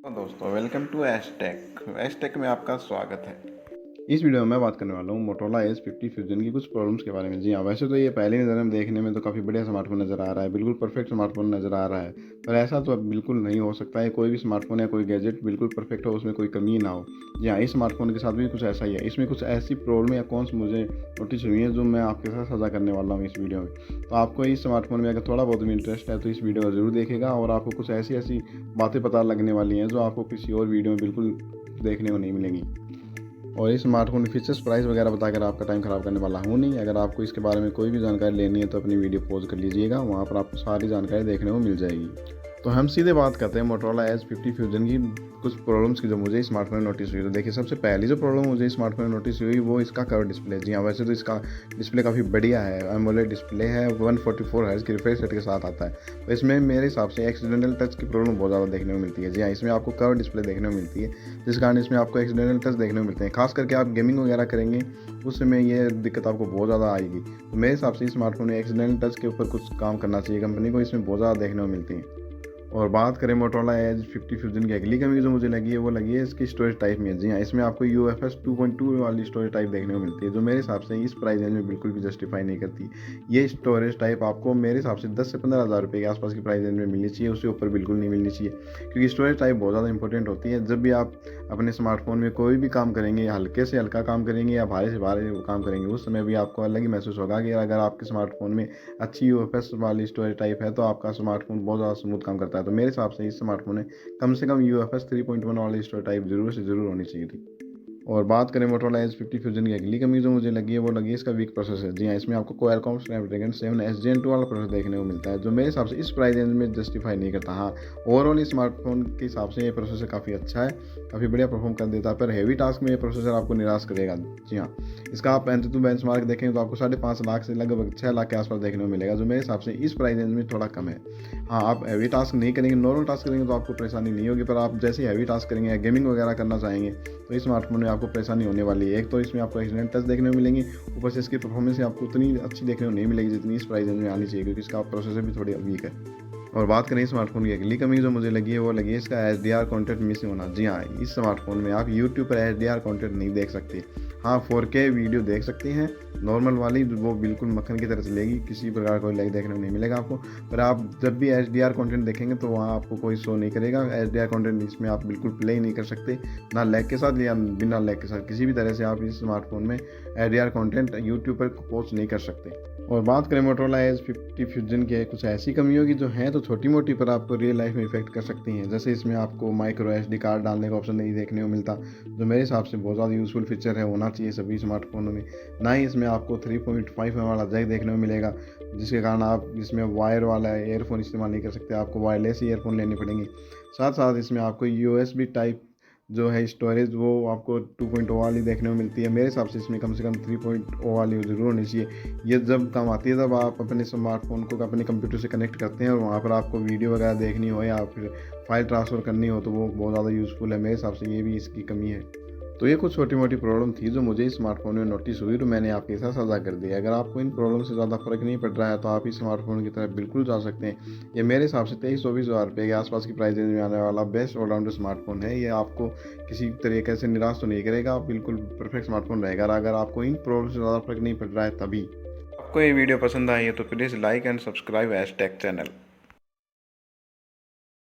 दोस्तों welcome to एशटेक में आपका स्वागत है। इस वीडियो में मैं बात करने वाला हूँ मोटोरोला Edge50 फ्यूजन की कुछ प्रॉब्लम्स के बारे में। जी हाँ, वैसे तो ये पहली नज़र में देखने में तो काफ़ी बढ़िया स्मार्टफोन नज़र आ रहा है, बिल्कुल परफेक्ट स्मार्टफोन नज़र आ रहा है। पर ऐसा तो अब बिल्कुल नहीं हो सकता है, कोई भी स्मार्टफोन या कोई गैजेट बिल्कुल परफेक्ट हो, उसमें कोई कमी ना हो। जी हाँ, इस स्मार्टफोन के साथ भी कुछ ऐसा ही है। इसमें कुछ ऐसी प्रॉब्लम या कौन सी मुझे नोटिस हुई है जो मैं आपके साथ साझा करने वाला हूँ इस वीडियो में। तो आपको इस स्मार्टफोन में अगर थोड़ा बहुत भी इंटरेस्ट है तो इस वीडियो को जरूर देखेगा और आपको कुछ ऐसी ऐसी बातें पता लगने वाली हैं जो आपको किसी और वीडियो में बिल्कुल देखने को नहीं मिलेंगी। और इस स्मार्टफोन के फीचर्स प्राइस वगैरह बताकर आपका टाइम ख़राब करने वाला हूँ नहीं। अगर आपको इसके बारे में कोई भी जानकारी लेनी है तो अपनी वीडियो पॉज कर लीजिएगा, वहाँ पर आपको सारी जानकारी देखने को मिल जाएगी। तो हम सीधे बात करते हैं मोटोरोला Edge50 फ्यूजन की कुछ प्रॉब्लम्स की जो मुझे स्मार्टफोन में नोटिस हुई। तो देखिए, सबसे पहली जो प्रॉब्लम मुझे स्मार्टफोन में नोटिस हुई वो इसका कर्व डिस्प्ले। जी हाँ, वैसे तो इसका डिस्प्ले काफ़ी बढ़िया है, एमोलेड डिस्प्ले है, 144 हर्ट्ज की रिफ्रेश रेट के साथ आता है। तो इसमें मेरे हिसाब से एक्सीडेंटल टच की प्रॉब्लम बहुत ज़्यादा देखने को मिलती है। जी हाँ, इसमें आपको कर्व डिस्प्ले देखने को मिलती है, जिस कारण इसमें आपको एक्सीडेंटल टच देखने को मिलते हैं। खास करके आप गेमिंग वगैरह करेंगे उस समय ये दिक्कत आपको बहुत ज़्यादा आएगी। तो मेरे हिसाब से स्मार्टफोन में एक्सीडेंटल टच के ऊपर कुछ काम करना चाहिए कंपनी को, इसमें बहुत ज़्यादा देखने को मिलती है। और बात करें मोटोरोला Edge50 फ्यूजन की अगली कमी जो मुझे लगी है वो लगी है इसकी स्टोरेज टाइप में। जी हाँ, इसमें आपको UFS 2.2 वाली स्टोरेज टाइप देखने को मिलती है, जो मेरे हिसाब से इस प्राइस रेंज में बिल्कुल भी जस्टिफाई नहीं करती। ये स्टोरेज टाइप आपको मेरे हिसाब से 10 से 15 हज़ार रुपये के आसपास की प्राइस रेंज में मिलनी चाहिए, उससे ऊपर बिल्कुल नहीं मिलनी चाहिए, क्योंकि स्टोरेज टाइप बहुत ज़्यादा इंपॉर्टेंट होती है। जब भी आप अपने स्मार्टफोन में कोई भी काम करेंगे, हल्के से हल्का काम करेंगे या भारी से भारी काम करेंगे, उस समय भी आपको अलग ही महसूस होगा कि अगर आपके स्मार्टफोन में अच्छी UFS वाली स्टोरेज टाइप है तो आपका स्मार्टफोन बहुत ज़्यादा स्मूथ काम करता है। तो मेरे हिसाब से इस स्मार्टफोन में कम से कम UFS 3.1 वाली स्टोरेज टाइप जरूर से ज़रूर होनी चाहिए थी। और बात करें मोटोरोला Edge50 फ्यूजन की अगली कमी जो मुझे लगी है वो लगी है इसका वीक प्रोसेसर। जी हाँ, इसमें आपको क्वालकॉम स्नैपड्रैगन 7 Gen 2 वाला प्रोसेसर देखने को मिलता है, जो मेरे हिसाब से इस प्राइस रेंज में जस्टिफाई नहीं करता। हाँ, ओवरऑल स्मार्टफोन के हिसाब से ये प्रोसेसर काफ़ी अच्छा है, काफ़ी बढ़िया परफॉर्म कर देता है, पर हैवी टास्क में ये प्रोसेसर आपको निराश करेगा। जी हाँ, इसका आप एंथुतु बेंचमार्क देखें तो आपको 5.5 लाख से लगभग 6 लाख के आसपास देखने को मिलेगा, जो मेरे हिसाब से इस प्राइस रेंज में थोड़ा कम है। हाँ, आप हैवी टास्क नहीं करेंगे, नॉर्मल टास्क करेंगे तो आपको परेशानी नहीं होगी, पर आप जैसे हैवी टास्क करेंगे या गेमिंग वगैरह करना चाहेंगे तो इस स्मार्टफोन में आपको परेशानी होने वाली है। एक तो इसमें आपको एक्सीडेंट टच देखने को मिलेंगे, ऊपर से इसकी परफॉर्मेंस आपको उतनी अच्छी देखने को नहीं मिलेगी जितनी इस प्राइस रेंज में आनी चाहिए, क्योंकि इसका प्रोसेसर भी थोड़ी वीक है। और बात करें स्मार्टफोन की अगली कमी जो मुझे लगी है वो लगी है इसका HDR कंटेंट मिसिंग होना। जी हाँ, इस स्मार्टफोन में आप YouTube पर HDR कंटेंट नहीं देख सकते। हाँ, 4K वीडियो देख सकते हैं, नॉर्मल वाली वो बिल्कुल मक्खन की तरह चलेगी, किसी प्रकार का लैग देखने को नहीं मिलेगा आपको। पर आप जब भी HDR कंटेंट देखेंगे तो वहाँ आपको कोई शो नहीं करेगा। HDR कंटेंट इसमें आप बिल्कुल प्ले ही नहीं कर सकते, ना लैग के साथ या बिना लैग के साथ, किसी भी तरह से आप इस स्मार्टफोन में HDR कंटेंट YouTube पर पोस्ट नहीं कर सकते। और बात करें मोटोरोला Edge50 फ्यूजन की कुछ ऐसी कमियों की जो हैं तो छोटी मोटी पर आपको रियल लाइफ में इफेक्ट कर सकती हैं। जैसे इसमें आपको माइक्रो SD कार्ड डालने का ऑप्शन नहीं देखने को मिलता, जो मेरे हिसाब से बहुत ज़्यादा यूज़फुल फीचर है, होना चाहिए सभी स्मार्टफोनों में। ना ही इसमें आपको 3.5 वाला जैक देखने को मिलेगा, जिसके कारण आप इसमें वायर वाला ईयरफोन इस्तेमाल नहीं कर सकते, आपको वायरलेस ईयरफोन लेने पड़ेंगे। साथ साथ इसमें आपको USB टाइप जो है स्टोरेज वो आपको 2.0 वाली देखने को मिलती है। मेरे हिसाब से इसमें कम से कम 3.0 वाली ज़रूर होनी चाहिए। ये जब काम आती है जब आप अपने स्मार्टफोन को अपने कंप्यूटर से कनेक्ट करते हैं और वहाँ पर आपको वीडियो वगैरह देखनी हो या फिर फाइल ट्रांसफ़र करनी हो, तो वो बहुत ज़्यादा यूज़फुल है। मेरे हिसाब से ये भी इसकी कमी है। तो ये कुछ छोटी मोटी प्रॉब्लम थी जो मुझे स्मार्टफोन में नोटिस हुई, तो मैंने आपके साथ साझा कर दिया। अगर आपको इन प्रॉब्लम से ज़्यादा फर्क नहीं पड़ रहा है तो आप इस स्मार्टफोन की तरफ बिल्कुल जा सकते हैं। ये मेरे हिसाब से 23-24 हज़ार रुपये के आसपास की प्राइस रेंज में आने वाला बेस्ट ऑलराउंडर स्मार्टफोन है। ये आपको किसी तरीके से निराश तो नहीं करेगा, बिल्कुल परफेक्ट स्मार्टफोन रहेगा। अगर आपको इन प्रॉब्लम से ज़्यादा फर्क नहीं पड़ रहा है तभी। आपको ये वीडियो पसंद आई है तो please like and subscribe @take channel.